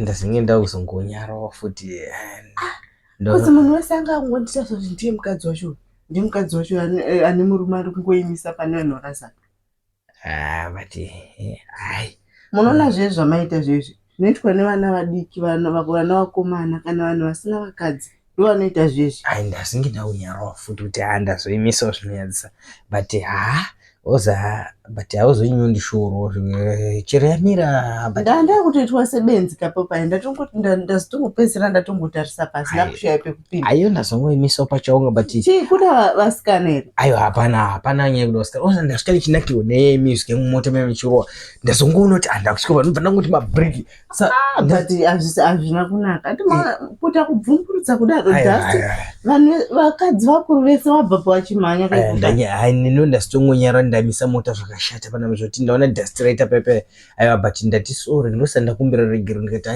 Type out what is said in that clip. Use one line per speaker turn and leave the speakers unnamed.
ndasingenda kuzongonyarawo futi.
Kozi munhu wese anga angondita kuti ndiye mukadzi wacho. Ndiye mukadzi wacho ane murume ari kungoimisa pane vanhu vakazara.
But hai.
Munoona zvezvo zvamaita zvezvi. Zvinoitwa nevana vadiki, vana vakomana kana vanhu vasina vakadzi. Ndivo vanoita zvezvi.
Ndasingenda kunyarawo futi kuti ndazoimisawo zvinonyadzisa. But but hauzonyondishoro chero yamira.
Ndanda kutoitwa sebenzi kapo ndazotongopedzera ndatongotarisa pasi ndakushaya pekupinda.
Ayo ndazongoimisawo pachaunga but
kuna vasikana here.
Ayo hapana nyaya kuda vasikana. Ndasvika ndichinakirwa nemusic yemumota mechirowa. Ndazongoona kuti ndakusvika panobva ndangoti mabreak.
But hazvina kunaka. Kuita kubvumburutsa kudaro vanhu vakadzi vakuru vese vabva pavachimhanya
hai nino ndazotongonyara ndamisa mota zvakashata pana zvoti ndaona dust raita pepe. Aiwa but ndati sorry ndosanda kumbira regero ndikati